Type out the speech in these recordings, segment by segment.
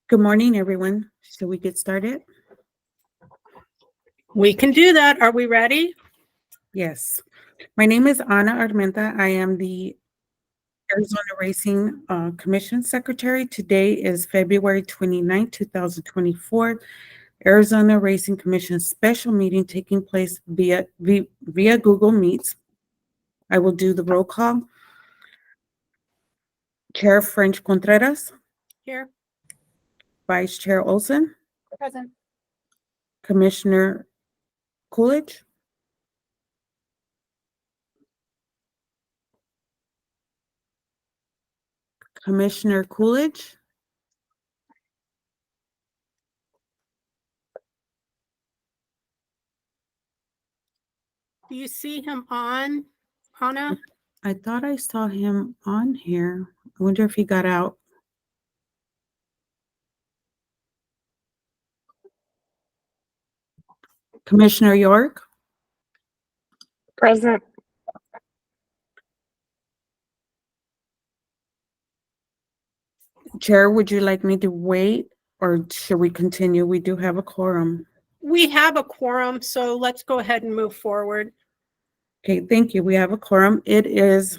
Good morning, everyone. Shall we get started? We can do that. Are we ready? Yes. My name is Ana Armenta. I am the Arizona Racing Commission Secretary. Today is February 29, 2024. Arizona Racing Commission special meeting taking place via Google Meets. I will do the roll call. Chair French Contreras, Here. Vice Chair Olson, Present. Commissioner Coolidge, Commissioner Coolidge, Do you see him on, Ana? I thought I saw him on here. I wonder if he got out. Commissioner York, Present. Chair, would you like me to wait or should we continue? We do have a quorum. We have a quorum, so let's go ahead and move forward. Okay, thank you. We have a quorum. It is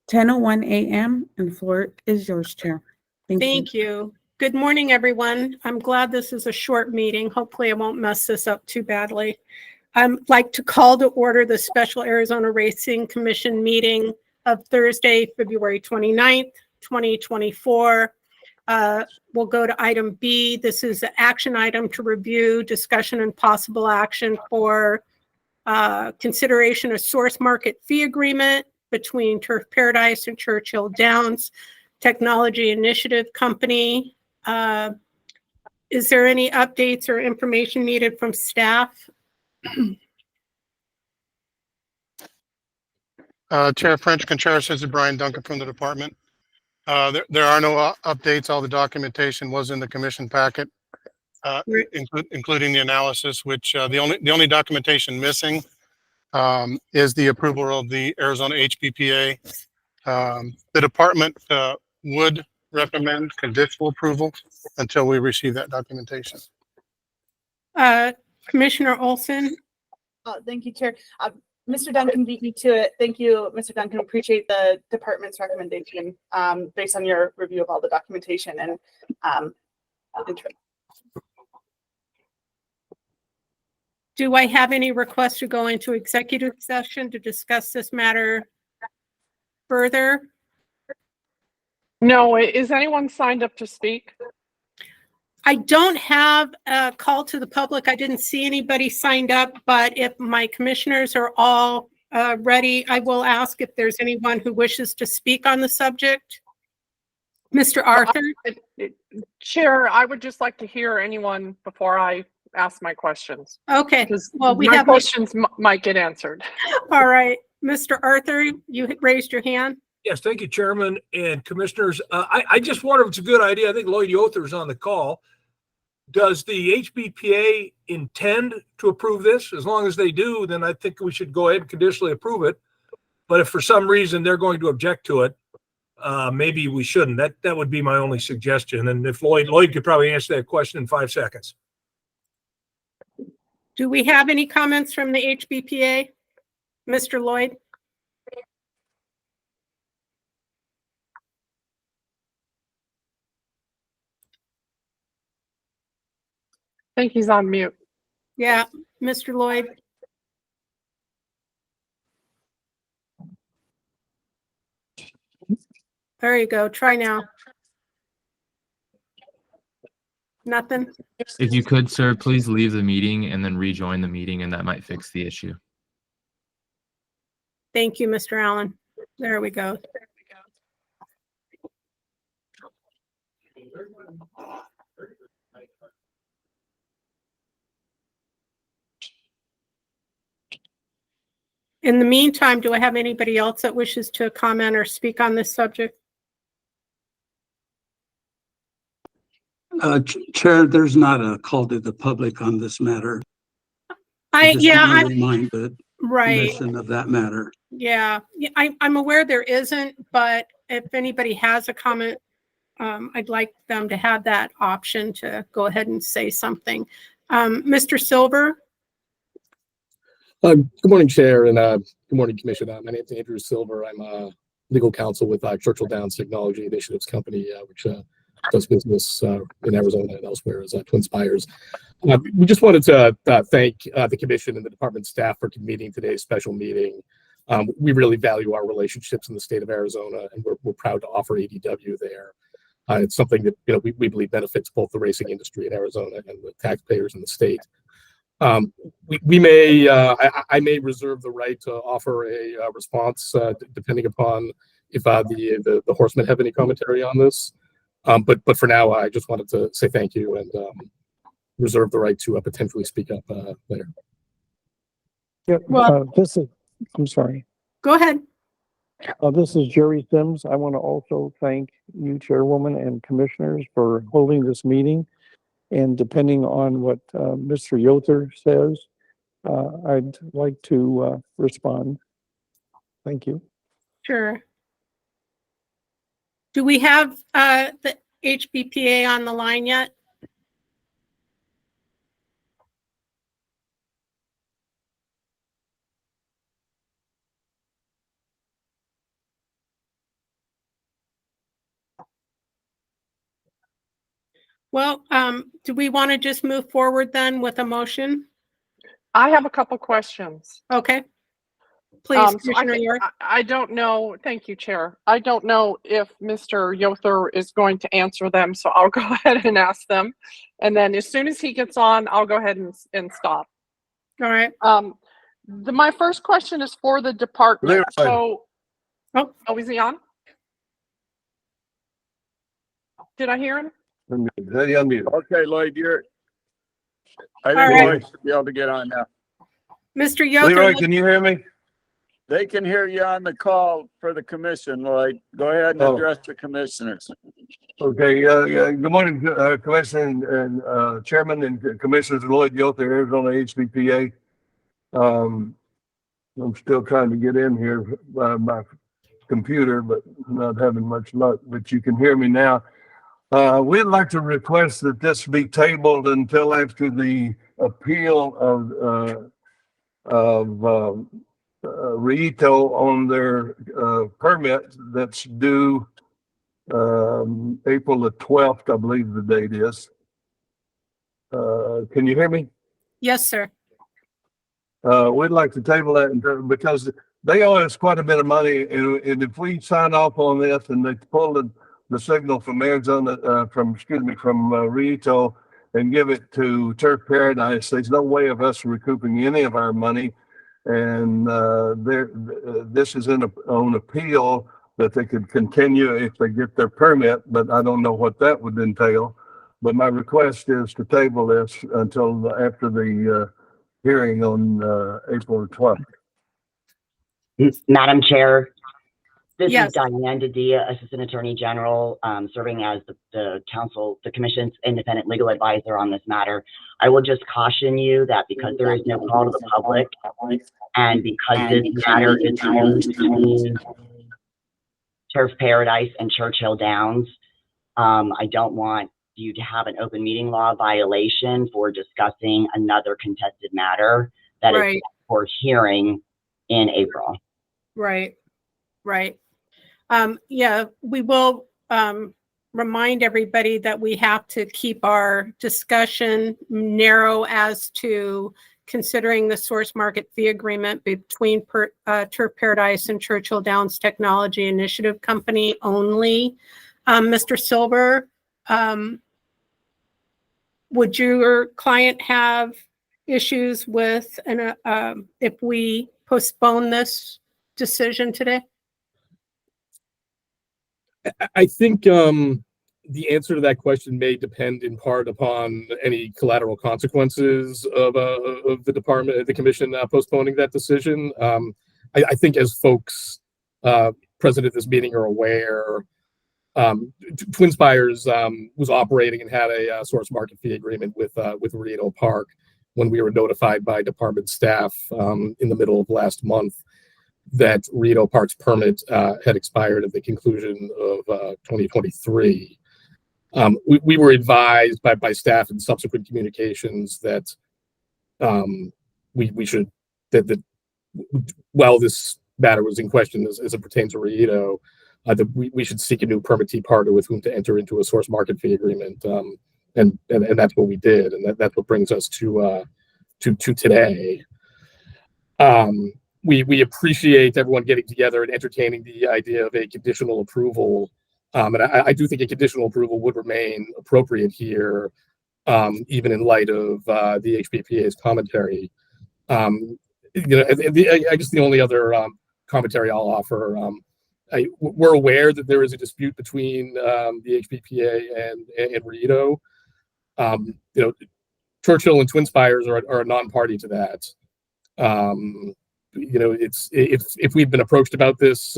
10:01 a.m. and the floor is yours, Chair. Thank you. Good morning, everyone. I'm glad this is a short meeting. Hopefully I won't mess this up too badly. I'd like to call to order the special Arizona Racing Commission meeting of Thursday, February 29th, 2024. We'll go to item B. This is the action item to review, discussion, and possible action for consideration of source market fee agreement between Turf Paradise and Churchill Downs Technology Initiative Company. Is there any updates or information needed from staff? Chair French Contreras, this is Brian Duncan from the department. There are no updates. All the documentation was in the commission packet, including the analysis, which the only documentation missing is the approval of the Arizona HPPA. The department would recommend conditional approval until we receive that documentation. Commissioner Olson? Thank you, Chair. Mr. Duncan beat me to it. Thank you, Mr. Duncan. Appreciate the department's recommendation based on your review of all the documentation and Do I have any requests to go into executive session to discuss this matter further? No, is anyone signed up to speak? I don't have a call to the public. I didn't see anybody signed up, but if my commissioners are all ready, I will ask if there's anyone who wishes to speak on the subject. Mr. Arthur? Chair, I would just like to hear anyone before I ask my questions. Okay, Because well, we my have, questions might get answered. all right. Mr. Arthur, you raised your hand. Yes, thank you, Chairman and Commissioners. I just wonder if it's a good idea. I think Lloyd Yother is on the call. Does the HBPA intend to approve this? As long as they do, then I think we should go ahead and conditionally approve it. But if for some reason they're going to object to it, maybe we shouldn't. That would be my only suggestion. And if Lloyd could probably answer that question in 5 seconds. Do we have any comments from the HBPA? Mr. Lloyd? I think he's on mute. Yeah, Mr. Lloyd? There you go. Try now. Nothing? If you could, sir, please leave the meeting and then rejoin the meeting, and that might fix the issue. Thank you, Mr. Allen. There we go. In the meantime, do I have anybody else that wishes to comment or speak on this subject? Chair, there's not a call to the public on this matter. Just Yeah, want to remind the right. commission of that matter. Yeah, I'm aware there isn't, but if anybody has a comment, I'd like them to have that option to go ahead and say something. Mr. Silver? Good morning, Chair, and good morning, Commission. My name is Andrew Silver. I'm legal counsel with Churchill Downs Technology Initiatives Company, which does business in Arizona and elsewhere as Twin Spires. We just wanted to thank the Commission and the Department staff for convening today's special meeting. We really value our relationships in the state of Arizona, and we're proud to offer ADW there. It's something that we believe benefits both the racing industry in Arizona and the taxpayers in the state. I may reserve the right to offer a response depending upon if the horsemen have any commentary on this. But for now, I just wanted to say thank you and reserve the right to potentially speak up later. Yeah, Well- I'm sorry. Go ahead. This is Jerry Sims. I want to also thank you, Chairwoman and Commissioners, for holding this meeting. And depending on what Mr. Yother says, I'd like to respond. Thank you. Sure. Do we have the HBPA on the line yet? Well, do we want to just move forward then with a motion? I have a couple questions. Okay. Please, So Commissioner York. I don't know. Thank you, Chair. I don't know if Mr. Yother is going to answer them, so I'll go ahead and ask them. And then as soon as he gets on, I'll go ahead and stop. All right. My first question is for the department. Leroy. So, Oh. Is he on? Did I hear him? Okay, Lloyd, I All think right. Lloyd should be able to get on now. Mr. Yother. Leroy, can you hear me? They can hear you on the call for the commission, Lloyd. Go ahead and address the commissioners. Okay, good morning, Commission and Chairman and Commissioners Lloyd Yother, Arizona HBPA. I'm still trying to get in here by my computer, but not having much luck, but you can hear me now. We'd like to request that this be tabled until after the appeal of Rito on their permit that's due April the 12th, I believe the date is. Can you hear me? Yes, sir. We'd like to table that because they owe us quite a bit of money, and if we sign off on this and they pull the the signal from Arizona, from Rito and give it to Turf Paradise. There's no way of us recouping any of our money. And this is on appeal that they could continue if they get their permit, but I don't know what that would entail. But my request is to table this until after the hearing on April 12th. Madam Chair, this Yes. is Diane Dadia, Assistant Attorney General, serving as the Commission's independent legal advisor on this matter. I will just caution you that because there is no call to the public and because this matter is between Turf Paradise and Churchill Downs, I don't want you to have an open meeting law violation for discussing another contested matter that is Right. for hearing in April. Right. Yeah, we will remind everybody that we have to keep our discussion narrow as to considering the source market fee agreement between Turf Paradise and Churchill Downs Technology Initiative Company only. Mr. Silver, would your client have issues with if we postpone this decision today? I think the answer to that question may depend in part upon any collateral consequences of the commission postponing that decision. I think as folks present at this meeting are aware, TwinSpires was operating and had a source market fee agreement with Rito Park when we were notified by department staff in the middle of last month that Rito Park's permit had expired at the conclusion of 2023. We were advised by staff in subsequent communications that we should that while this matter was in question as it pertains to Rito, that we should seek a new permittee partner with whom to enter into a source market fee agreement, and that's what we did, and that's what brings us to today. We appreciate everyone getting together and entertaining the idea of a conditional approval. And I do think a conditional approval would remain appropriate here, even in light of the HBPA's commentary. I guess the only other commentary I'll offer, we're aware that there is a dispute between the HBPA and Rito. Churchill and TwinSpires are a non-party to that. It's if we'd been approached about this,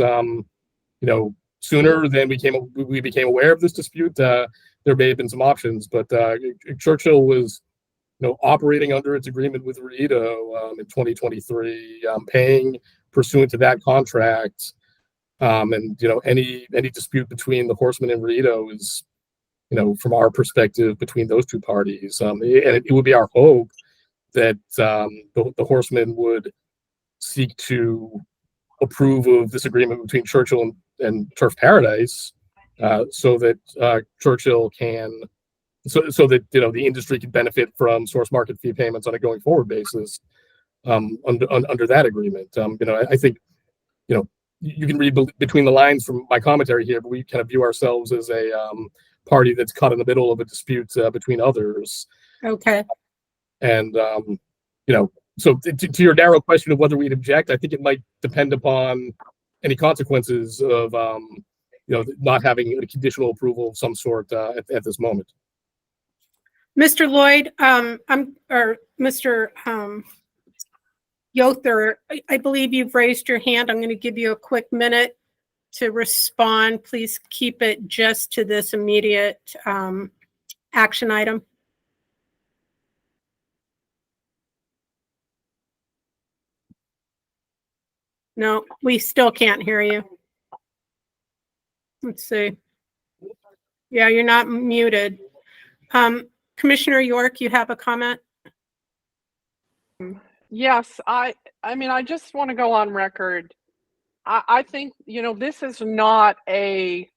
sooner than we became aware of this dispute, there may have been some options. But Churchill was, operating under its agreement with Rito in 2023, paying pursuant to that contract, and any dispute between the Horsemen and Rito is, from our perspective, between those two parties. And it would be our hope that the Horsemen would seek to approve of this agreement between Churchill and Turf Paradise, so that Churchill can, so that the industry can benefit from source market fee payments on a going forward basis under that agreement. I think you can read between the lines from my commentary here, but we kind of view ourselves as a party that's caught in the middle of a dispute between others. Okay. And so to your narrow question of whether we'd object, I think it might depend upon any consequences of not having a conditional approval of some sort at this moment. Mr. Lloyd, Mr. Yother, I believe you've raised your hand. I'm going to give you a quick minute to respond. Please keep it just to this immediate action item. No, we still can't hear you. Let's see. Yeah, you're not muted. Commissioner York, you have a comment? Yes, I mean, I just want to go on record. I think, this is not a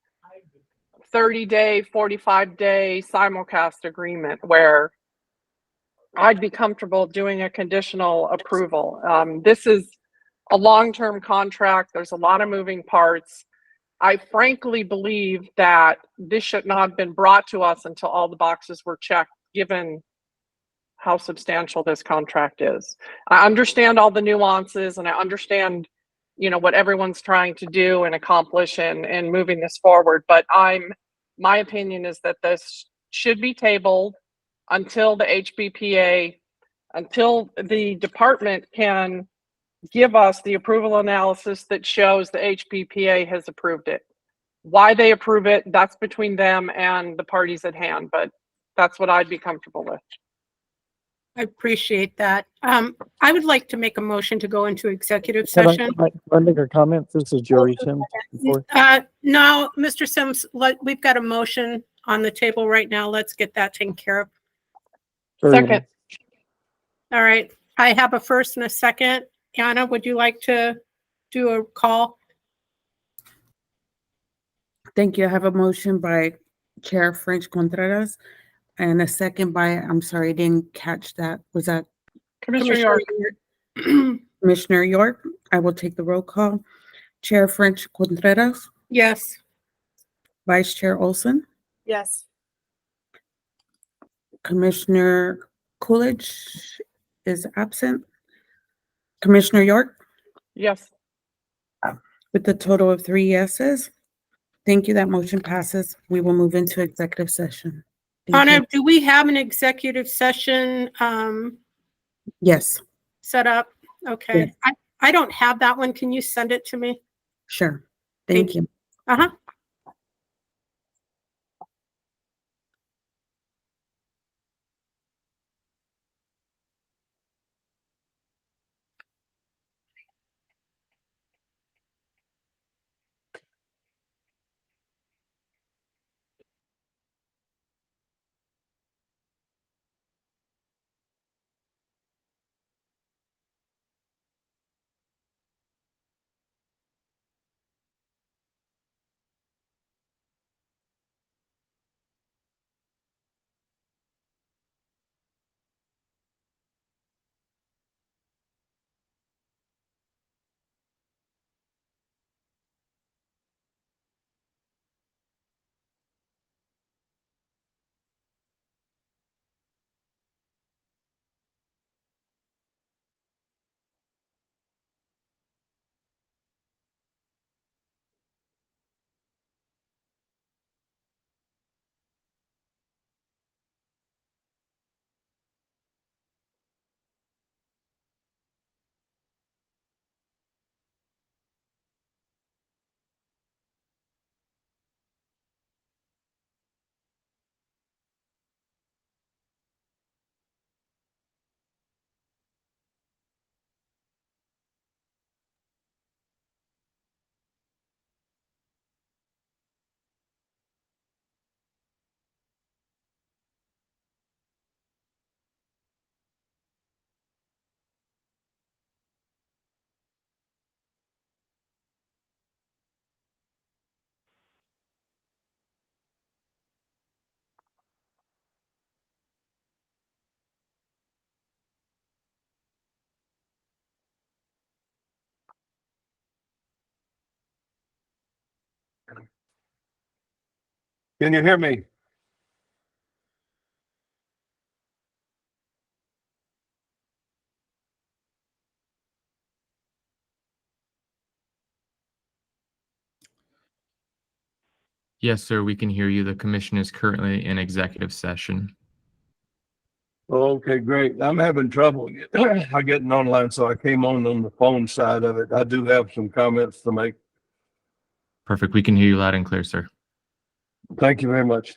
30-day, 45-day simulcast agreement where I'd be comfortable doing a conditional approval. This is a long-term contract. There's a lot of moving parts. I frankly believe that this should not have been brought to us until all the boxes were checked, given how substantial this contract is. I understand all the nuances and I understand, what everyone's trying to do and accomplish and moving this forward, but my opinion is that this should be tabled until the HBPA, until the department can give us the approval analysis that shows the HBPA has approved it. Why they approve it, that's between them and the parties at hand, but that's what I'd be comfortable with. I appreciate that. I would like to make a motion to go into executive Can session. I make a comment? This is Jerry Sims. before- No, Mr. Sims, we've got a motion on the table right now. Let's get that taken care of. Very well. Second. All right. I have a first and a second. Anna, would you like to do a call? Thank you. I have a motion by Chair French Contreras and a second by, I'm sorry, I didn't catch that. Was that Commissioner York. Commissioner York? I will take the roll call. Chair French Contreras, Yes. Vice Chair Olson, Yes. Commissioner Coolidge is absent. Commissioner York, Yes. with a total of 3 yeses. Thank you. That motion passes. We will move into executive session. Thank you. Anna, do we have an executive session Yes, set up? Okay. I don't have that one. Can you send it to me? sure. Thank Thank you. Uh-huh. Can you hear me? Yes, sir, we can hear you. The commission is currently in executive session. Okay, great. I'm having trouble getting online, so I came on the phone side of it. I do have some comments to make. Perfect. We can hear you loud and clear, sir. Thank you very much.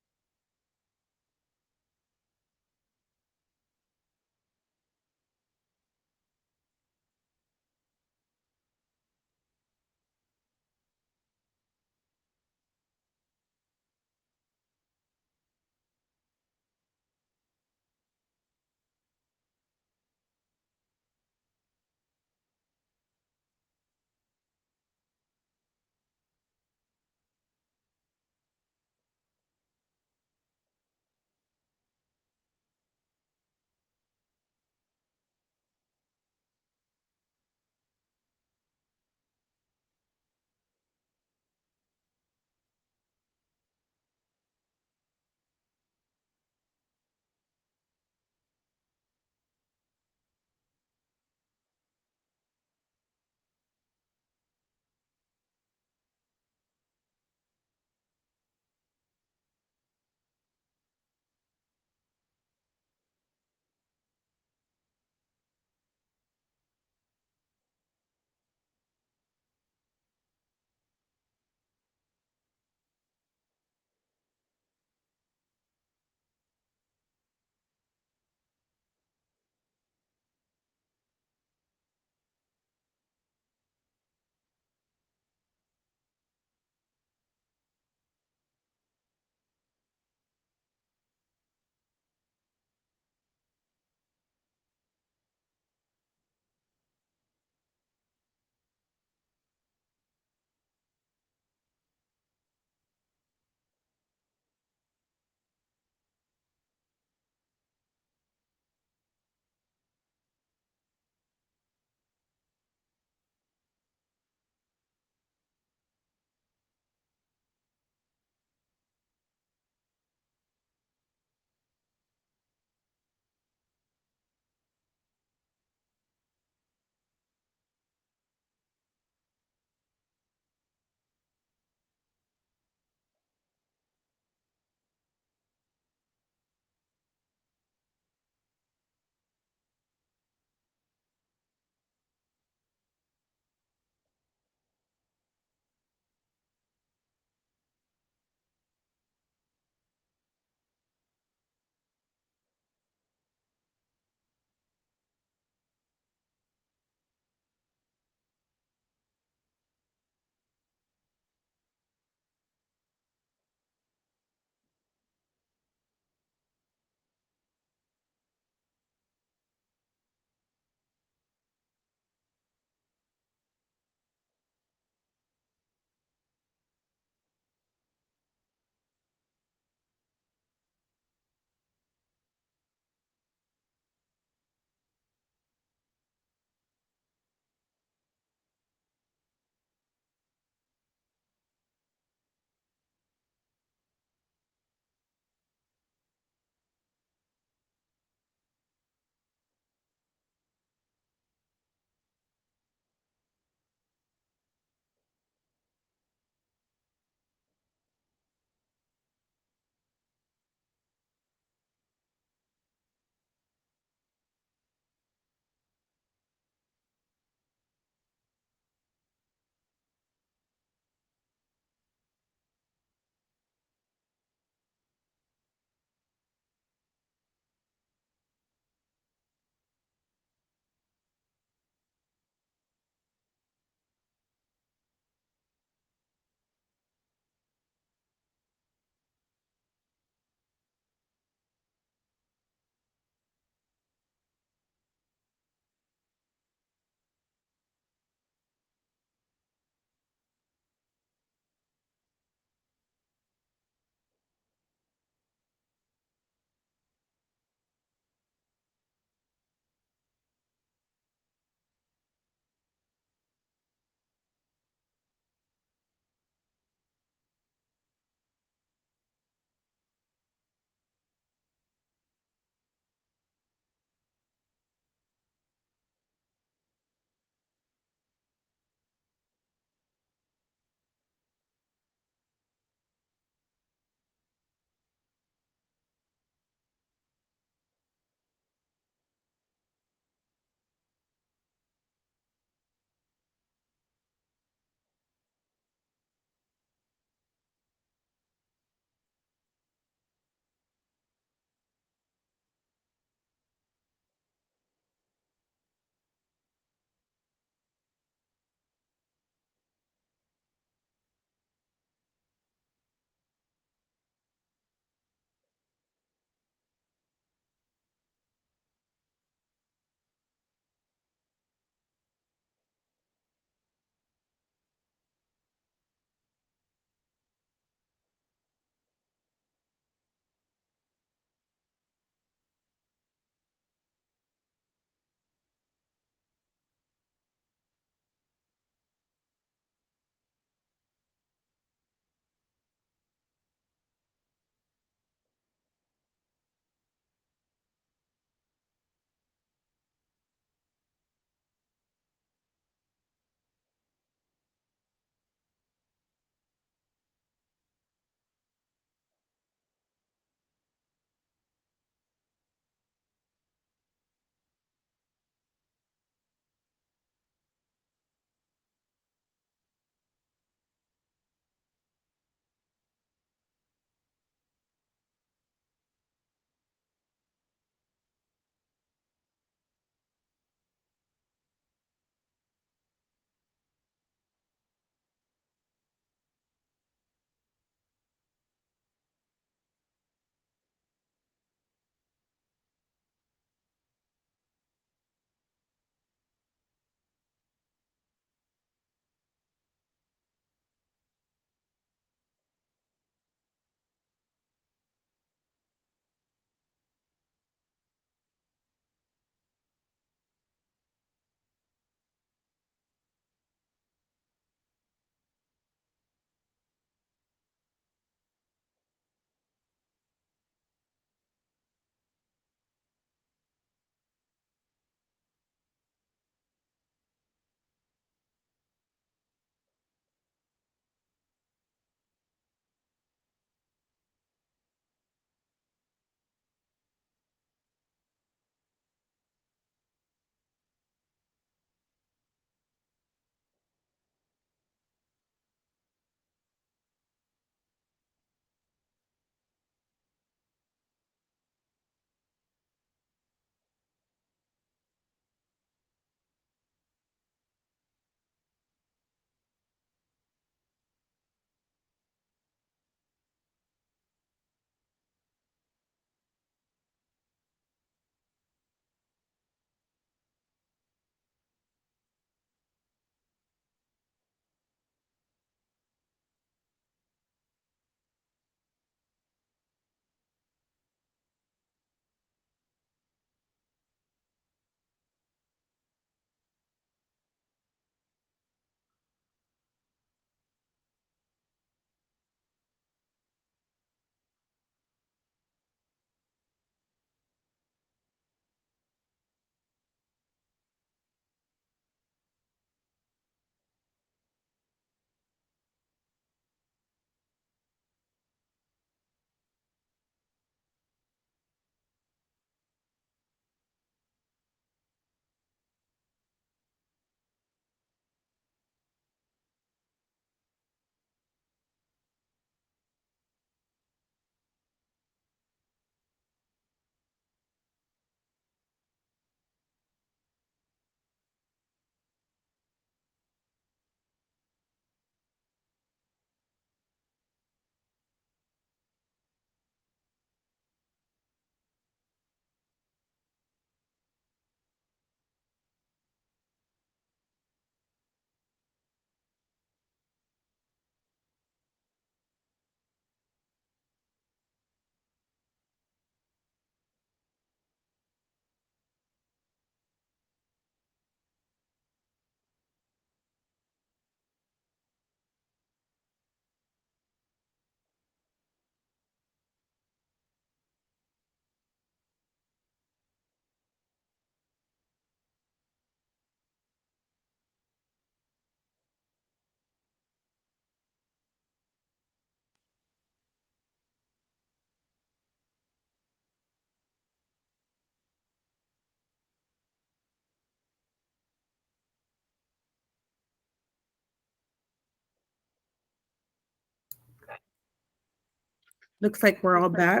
Looks like we're all back.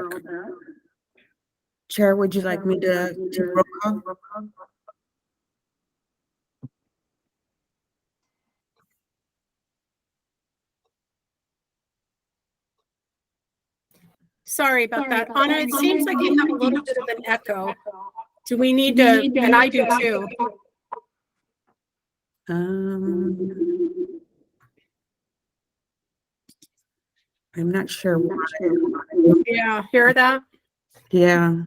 Chair, would you like me to roll call? Sorry about that. Anna, it seems like you have a little bit of an echo. Do we need to, and I do too. I'm not sure. Yeah, hear that? Yeah.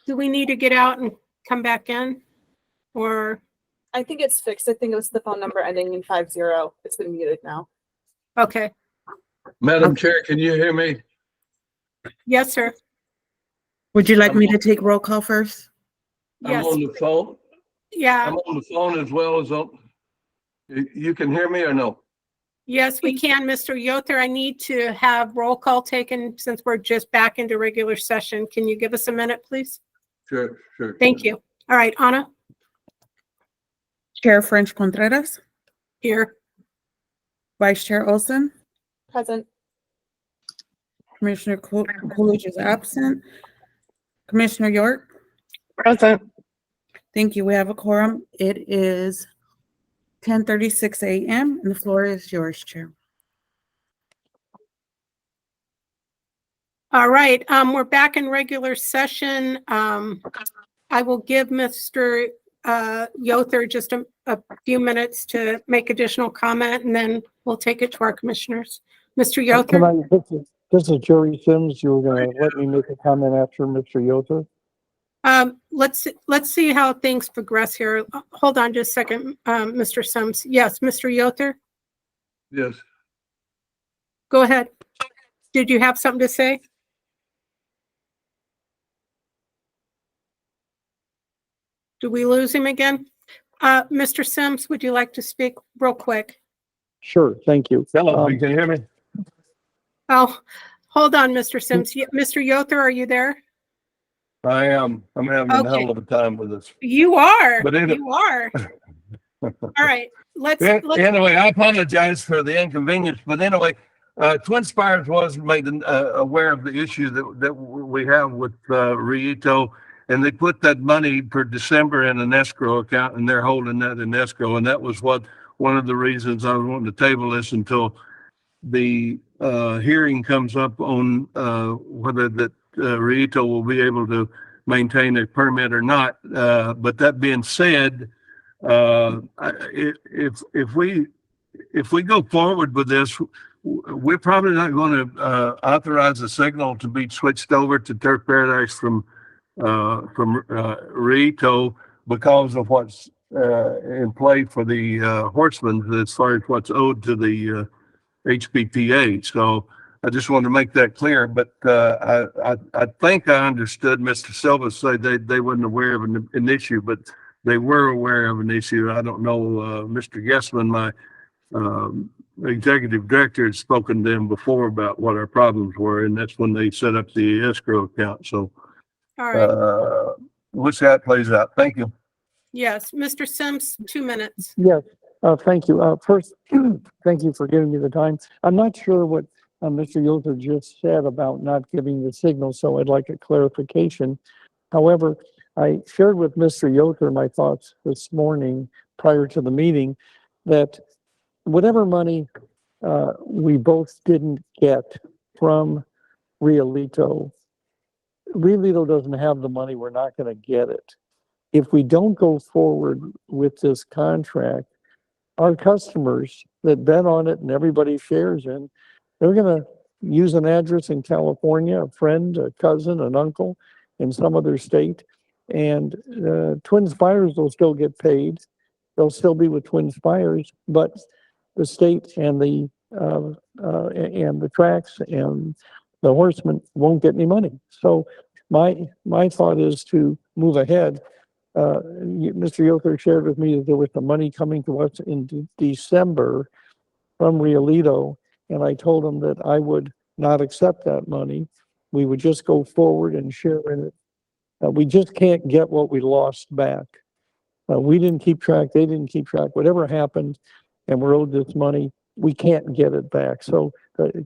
Do we need to get out and come back in? Or, I think it's fixed. I think it was the phone number ending in 50. It's been muted now. okay. Madam Chair, can you hear me? Yes, sir. Would you like me to take roll call first? Yes. I'm on the phone. Yeah. I'm on the phone as well as on. You can hear me or no? Yes, we can, Mr. Yoder. I need to have roll call taken since we're just back into regular session. Can you give us a minute, please? Sure, sure. Thank you. All right, Anna, Chair French Contreras, here. Vice Chair Olson, Present. Commissioner Coolidge is absent. Commissioner York, Present. thank you. We have a quorum. It is 10:36 a.m. and the floor is yours, Chair. All right, we're back in regular session. I will give Mr. Yoder just a few minutes to make additional comment, and then we'll take it to our commissioners. Mr. Yoder? This is Jerry Sims. You were going to let me make a comment after Mr. Yoder? Let's see how things progress here. Hold on just a second, Mr. Sims. Yes, Mr. Yoder, Yes. go ahead. Did you have something to say? Do we lose him again? Mr. Sims, would you like to speak real quick? Sure, thank you. Hello, can you hear me? Oh, hold on, Mr. Sims. Mr. Yoder, are you there? I am. I'm having a Okay. hell of a time with this. You are. But anyway- You are. All right. Let's Anyway, I apologize for the inconvenience, but anyway, Twin Spires was made aware of the issue that we have with Rito, and they put that money for December in an escrow account, and they're holding that in escrow, and that was one of the reasons I was wanting to table this until the hearing comes up on whether that Rito will be able to maintain a permit or not. But that being said, if we go forward with this, we're probably not going to authorize the signal to be switched over to Turf Paradise from Rito because of what's in play for the horsemen as far as what's owed to the HPPA. So I just wanted to make that clear, but I think I understood Mr. Silva say they weren't aware of an issue, but they were aware of an issue. I don't know, Mr. Yesman, my executive director, had spoken to them before about what our problems were, and that's when they set up the escrow account. So All right. we'll see how it plays out. Thank you. Yes, Mr. Sims, 2 minutes. Yes, thank you. First, thank you for giving me the time. I'm not sure what Mr. Yoder just said about not giving the signal, so I'd like a clarification. However, I shared with Mr. Yoder my thoughts this morning prior to the meeting that whatever money we both didn't get from Rialito doesn't have the money, we're not going to get it. If we don't go forward with this contract, our customers that bet on it and everybody shares in, they're going to use an address in California, a friend, a cousin, an uncle in some other state, and Twin Spires will still get paid. They'll still be with Twin Spires, but the state and the tracks and the horsemen won't get any money. So my thought is to move ahead. Mr. Yoder shared with me that there was the money coming to us in December from Rialito, and I told him that I would not accept that money. We would just go forward and share in it. We just can't get what we lost back. We didn't keep track. They didn't keep track. Whatever happened, and we're owed this money, we can't get it back. So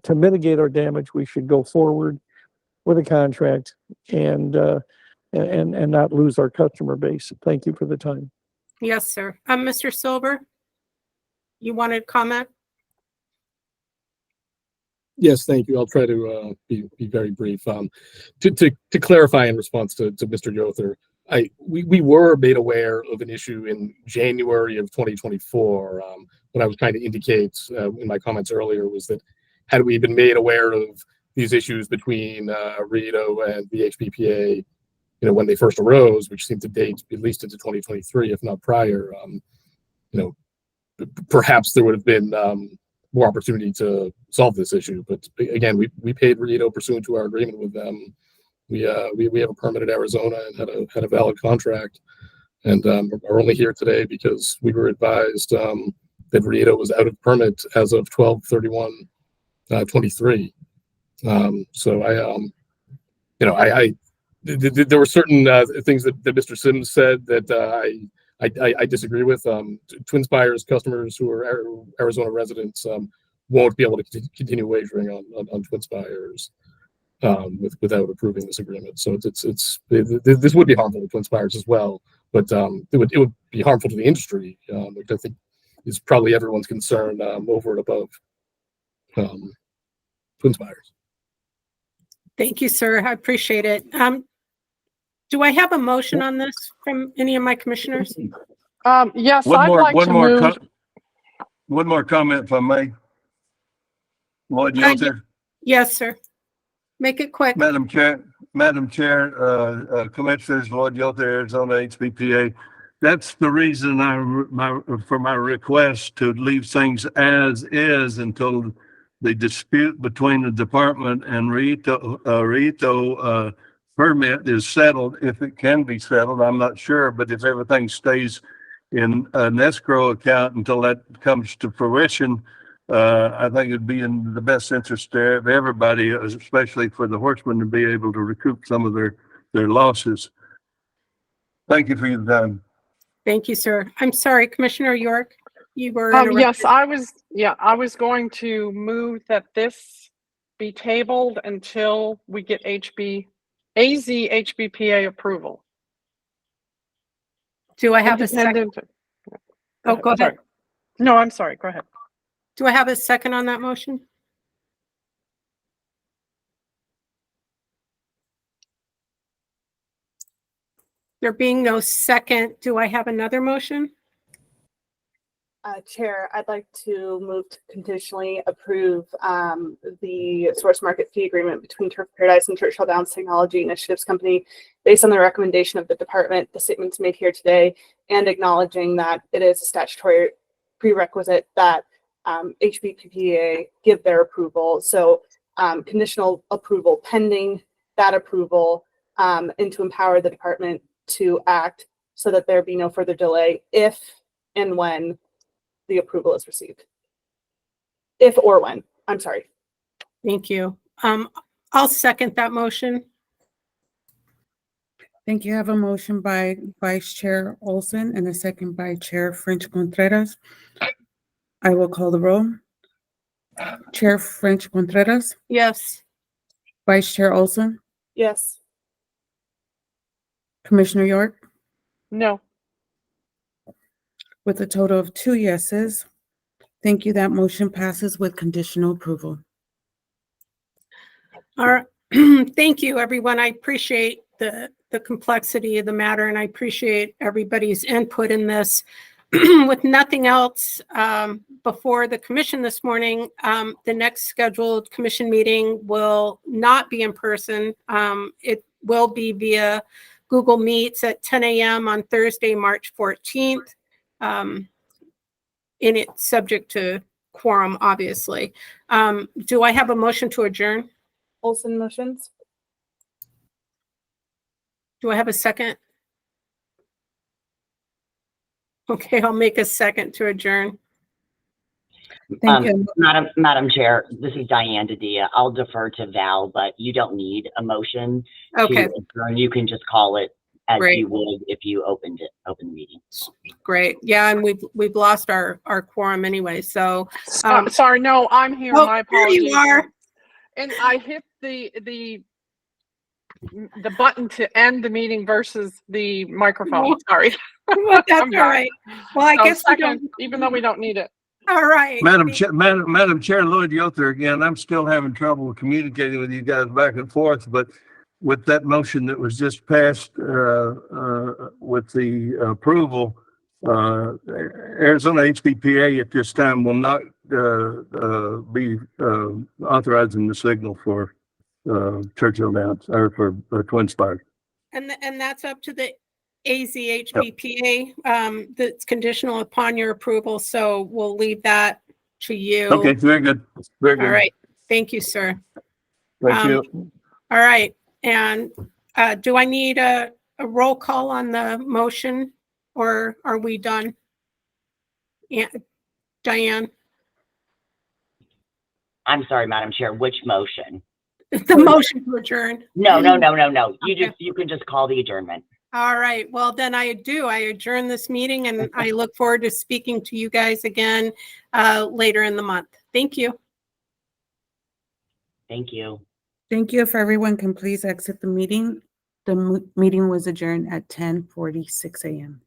to mitigate our damage, we should go forward with a contract and not lose our customer base. Thank you for the time. Yes, sir. Mr. Silver, you wanted to comment? Yes, thank you. I'll try to be very brief. To clarify in response to Mr. Yother, we were made aware of an issue in January of 2024. What I was trying to indicate in my comments earlier was that had we been made aware of these issues between Rito and the HBPA, when they first arose, which seemed to date at least into 2023, if not prior, perhaps there would have been more opportunity to solve this issue. But again, we paid Rito pursuant to our agreement with them. We have a permit in Arizona and had a valid contract, and are only here today because we were advised that Rito was out of permit as of 12/31/23. So there were certain things that Mr. Sims said that I disagree with. TwinSpires customers who are Arizona residents won't be able to continue wagering on TwinSpires without approving this agreement. So this would be harmful to TwinSpires as well, but it would be harmful to the industry, which I think is probably everyone's concern over and above TwinSpires. Thank you, sir. I appreciate it. Do I have a motion on this from any of my commissioners? Yes, One I'd more, like one to more, move. one more comment if I may. Lloyd Yother, Yes, sir. Make it quick. Madam Chair, Commissioners, Lloyd Yother, Arizona HBPA. That's the reason for my request to leave things as is until the dispute between the department and Rito permit is settled. If it can be settled, I'm not sure, but if everything stays in an escrow account until that comes to fruition, I think it'd be in the best interest of everybody, especially for the horsemen, to be able to recoup some of their losses. Thank you for your time. Thank you, sir. I'm sorry, Commissioner York, you were Yes, interrupted. I was going to move that this be tabled until we get AZ HBPA approval. Do I have a second? Independent- Oh, go ahead. Sorry. No, I'm sorry. Go ahead. Do I have a second on that motion? There being no second, do I have another motion? Chair, I'd like to move to conditionally approve the source market fee agreement between Turf Paradise and Churchill Downs Technology Initiatives Company based on the recommendation of the department, the statements made here today, and acknowledging that it is a statutory prerequisite that HBPPA give their approval. So conditional approval pending that approval, and to empower the department to act so that there be no further delay if and when the approval is received. If or when, I'm sorry. Thank you. I'll second that motion. Thank you. I have a motion by Vice Chair Olson and a second by Chair French Contreras. I will call the roll. Chair French Contreras, Yes. Vice Chair Olson, Yes. Commissioner York, No. with a total of 2 yeses. Thank you. That motion passes with conditional approval. All right. Thank you, everyone. I appreciate the complexity of the matter, and I appreciate everybody's input in this. With nothing else before the commission this morning, the next scheduled commission meeting will not be in person. It will be via Google Meets at 10 a.m. on Thursday, March 14th. And it's subject to quorum, obviously. Do I have a motion to adjourn? Olson motions. Do I have a second? Okay, I'll make a second to adjourn. Thank you. Madam Chair, this is Diane Didia. I'll defer to Val, but you don't need a motion Okay. to adjourn. You can just call it as Great. you would if you opened the meeting. Great. Yeah, and we've lost our quorum anyway, so. Sorry, no, I'm here. Oh, My there you apologies. are. And I hit the button to end the meeting versus the microphone. Sorry. Well, that's I'm all back. right. Well, I So guess we second, don't. even though we don't need it. All right. Madam Chair, Lloyd Yother again. I'm still having trouble communicating with you guys back and forth, but with that motion that was just passed, with the approval, Arizona HPPA at this time will not, be, authorizing the signal for, Churchill Downs or for Twin Spires. And that's up to the AZHBPA. That's conditional upon your approval, so we'll leave that to you. Okay, very good. Very good. All right. Thank you, sir. Thank you. All right. And do I need a roll call on the motion, or are we done? Yeah, Diane, I'm sorry, Madam Chair, which motion? the motion to adjourn. No. Okay. You can just call the adjournment. All right. Well, then I adjourn this meeting, and I look forward to speaking to you guys again later in the month. Thank you. Thank you. Thank you. If everyone can please exit the meeting. The meeting was adjourned at 10:46 a.m.